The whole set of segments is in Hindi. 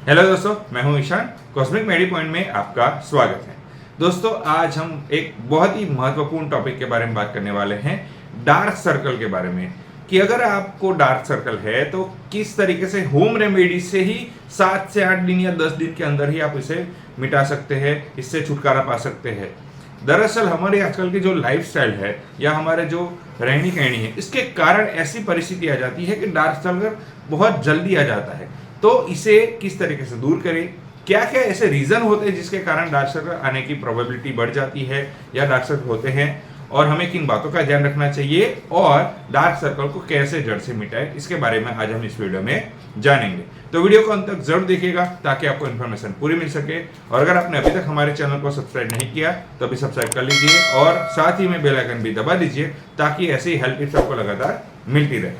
हेलो दोस्तों, मैं हूं ईशान। कॉस्मिक मेडी पॉइंट में आपका स्वागत है। दोस्तों, आज हम एक बहुत ही महत्वपूर्ण टॉपिक के बारे में बात करने वाले हैं, डार्क सर्कल के बारे में। कि अगर आपको डार्क सर्कल है तो किस तरीके से होम रेमेडी से ही 7 से 8 दिन या 10 दिन के अंदर ही आप इसे मिटा सकते हैं, इससे छुटकारा पा सकते हैं। दरअसल हमारे आजकल की जो लाइफस्टाइल है या हमारे जो रहनी कहनी है, इसके कारण ऐसी परिस्थिति आ जाती है कि डार्क सर्कल बहुत जल्दी आ जाता है। तो इसे किस तरीके से दूर करें, क्या क्या ऐसे रीजन होते हैं जिसके कारण डार्क सर्कल आने की प्रोबेबिलिटी बढ़ जाती है या डार्क सर्कल होते हैं, और हमें किन बातों का ध्यान रखना चाहिए और डार्क सर्कल को कैसे जड़ से मिटाएं, इसके बारे में आज हम इस वीडियो में जानेंगे। तो वीडियो को अंत तक जरूर देखिएगा ताकि आपको इन्फॉर्मेशन पूरी मिल सके। और अगर आपने अभी तक हमारे चैनल को सब्सक्राइब नहीं किया तो अभी सब्सक्राइब कर लीजिए और साथ ही में बेल आइकन भी दबा दीजिए ताकि ऐसी हेल्प टिप्स आपको लगातार मिलती रहे।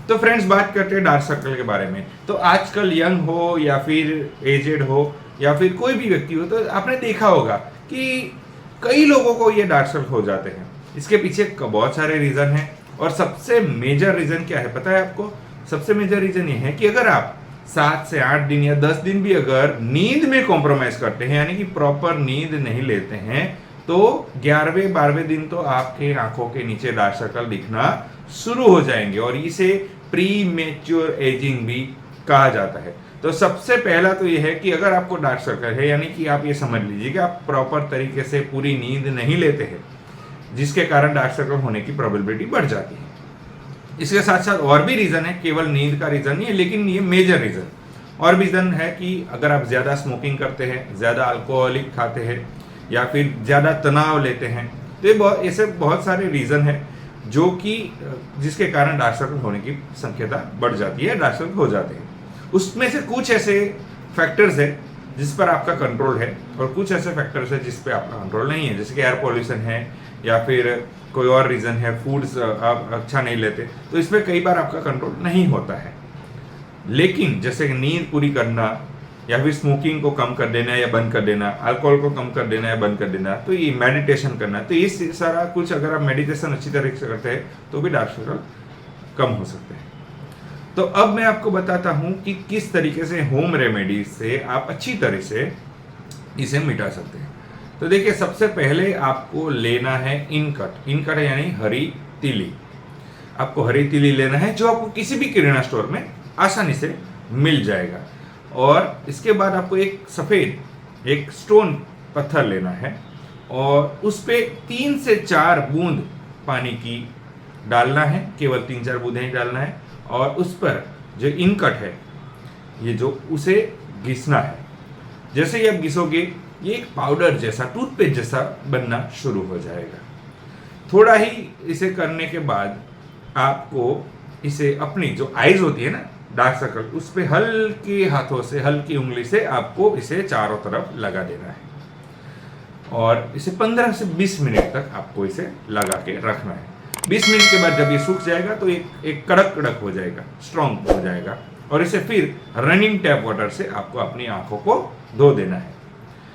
तो फ्रेंड्स, बात करते हैं डार्क सर्कल के बारे में। तो आजकल यंग हो या फिर एजेड हो या फिर कोई भी व्यक्ति हो, तो आपने देखा होगा कि कई लोगों को ये डार्क सर्कल हो जाते हैं। इसके पीछे बहुत सारे रीजन हैं और सबसे मेजर रीजन क्या है पता है आपको? सबसे मेजर रीजन ये है कि अगर आप 7 से 8 दिन या 10 दिन भी अगर नींद में कॉम्प्रोमाइज करते हैं, यानी कि प्रॉपर नींद नहीं लेते हैं, तो 11वें 12वें दिन तो आपके आंखों के नीचे डार्क सर्कल दिखना शुरू हो जाएंगे और इसे प्री मेच्योर एजिंग भी कहा जाता है। तो सबसे पहला तो यह है कि अगर आपको डार्क सर्कल है, यानी कि आप ये समझ लीजिए कि आप प्रॉपर तरीके से पूरी नींद नहीं लेते हैं, जिसके कारण डार्क सर्कल होने की प्रोबेबिलिटी बढ़ जाती है। इसके साथ साथ और भी रीजन है, केवल नींद का रीजन नहीं है, लेकिन ये मेजर रीजन और भी रीजन है कि अगर आप ज्यादा स्मोकिंग करते हैं, ज्यादा अल्कोहलिक खाते हैं या फिर ज्यादा तनाव लेते हैं, तो ये ऐसे बहुत सारे रीजन है जो कि जिसके कारण डार्क सर्कल होने की संख्या बढ़ जाती है, डार्क सर्कल हो जाते हैं। उसमें से कुछ ऐसे फैक्टर्स है जिस पर आपका कंट्रोल है और कुछ ऐसे फैक्टर्स है जिस पे आपका कंट्रोल नहीं है, जैसे कि एयर पॉल्यूशन है या फिर कोई और रीजन है, फूड्स आप अच्छा नहीं लेते, तो इसमें कई बार आपका कंट्रोल नहीं होता है। लेकिन जैसे कि नींद पूरी करना या फिर स्मोकिंग को कम कर देना या बंद कर देना, अल्कोहल को कम कर देना या बंद कर देना, तो ये मेडिटेशन करना, तो ये सारा कुछ अगर आप मेडिटेशन अच्छी तरीके से करते हैं तो भी डार्क सर्कल कम हो सकते हैं। तो अब मैं आपको बताता हूं कि किस तरीके से होम रेमेडी से आप अच्छी तरह से इसे मिटा सकते हैं। तो देखिए, सबसे पहले आपको लेना है इनकट यानी हरी तीली। आपको हरी तीली लेना है जो आपको किसी भी किराना स्टोर में आसानी से मिल जाएगा। और इसके बाद आपको एक सफेद एक स्टोन पत्थर लेना है और उस पे 3 से 4 बूंद पानी की डालना है, केवल 3-4 बूंदें ही डालना है। और उस पर जो इनकट है, ये जो उसे घिसना है। जैसे ही आप घिसोगे, ये एक पाउडर जैसा, टूथपेस्ट जैसा बनना शुरू हो जाएगा। थोड़ा ही इसे करने के बाद आपको इसे अपनी जो आईज होती है ना, डार्क सर्कल, उस पे हल्के हाथों से, हल्की उंगली से आपको इसे चारों तरफ लगा देना है और इसे 15 से 20 मिनट तक आपको इसे लगा के रखना है। 20 मिनट के बाद जब ये सूख जाएगा तो एक कड़क कड़क हो जाएगा, स्ट्रॉन्ग हो जाएगा, और इसे फिर रनिंग टैप वाटर से आपको अपनी आंखों को धो देना है।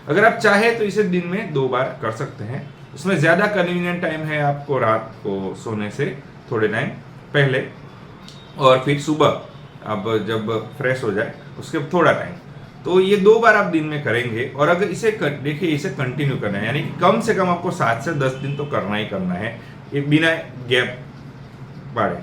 अगर आप चाहे तो इसे दिन में 2 बार कर सकते हैं। उसमें ज़्यादा कन्वीनियंट टाइम है आपको रात को सोने से थोड़े टाइम पहले, और फिर सुबह अब जब फ्रेश हो जाए उसके थोड़ा टाइम। तो ये 2 बार आप दिन में करेंगे। और अगर इसे देखिए, इसे कंटिन्यू करना है, यानी कि कम से कम आपको 7 से 10 दिन तो करना ही करना है, ये बिना गैप पाड़े।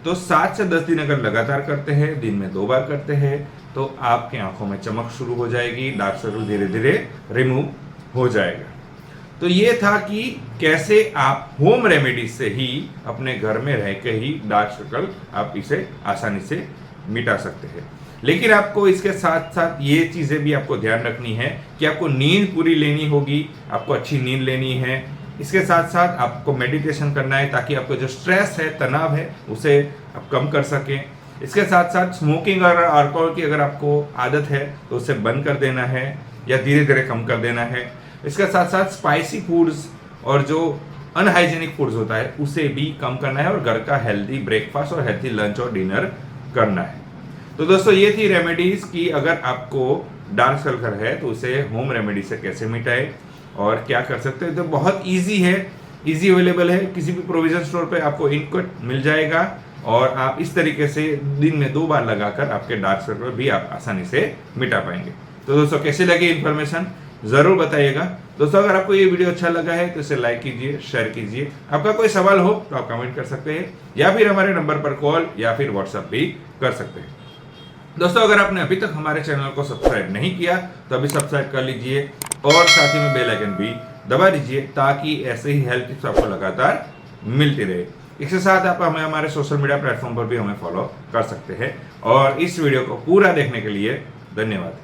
तो 7 से 10 दिन अगर लगातार करते हैं, दिन में 2 बार करते हैं, तो आपके आंखों में चमक शुरू हो जाएगी, डार्क सर्कल धीरे धीरे रिमूव हो जाएगा। तो ये था कि कैसे आप होम रेमेडी से ही अपने घर में रह के ही डार्क सर्कल आप इसे आसानी से मिटा सकते हैं। लेकिन आपको इसके साथ साथ ये चीज़ें भी आपको ध्यान रखनी है कि आपको नींद पूरी लेनी होगी, आपको अच्छी नींद लेनी है। इसके साथ साथ आपको मेडिटेशन करना है ताकि आपको जो स्ट्रेस है, तनाव है, उसे आप कम कर सकें। इसके साथ साथ स्मोकिंग और अल्कोहल की अगर आपको आदत है तो उसे बंद कर देना है या धीरे धीरे कम कर देना है। इसके साथ साथ स्पाइसी फूड्स और जो अनहाइजेनिक फूड्स होता है उसे भी कम करना है और घर का हेल्दी ब्रेकफास्ट और हेल्दी लंच और डिनर करना है। तो दोस्तों, ये थी रेमेडीज की अगर आपको डार्क सर्कल है तो उसे होम रेमेडी से कैसे मिटाए और क्या कर सकते हैं। तो बहुत इजी है, इजी अवेलेबल है, किसी भी प्रोविजन स्टोर पे आपको इनकट मिल जाएगा और आप इस तरीके से दिन में 2 बार लगाकर आपके डार्क सर्कल भी आप आसानी से मिटा पाएंगे। तो दोस्तों कैसी लगी इन्फॉर्मेशन जरूर बताइएगा। दोस्तों अगर आपको ये वीडियो अच्छा लगा है तो इसे लाइक कीजिए, शेयर कीजिए। आपका कोई सवाल हो तो आप कमेंट कर सकते हैं या फिर हमारे नंबर पर कॉल या फिर व्हाट्सएप भी कर सकते हैं। दोस्तों अगर आपने अभी तक हमारे चैनल को सब्सक्राइब नहीं किया तो अभी सब्सक्राइब कर लीजिए और साथ ही में बेल आइकन भी दबा दीजिए ताकि ऐसे ही हेल्थ टिप्स आपको लगातार मिलती रहे। इसके साथ आप हमें हमारे सोशल मीडिया प्लेटफॉर्म पर भी हमें फॉलो कर सकते हैं। और इस वीडियो को पूरा देखने के लिए धन्यवाद।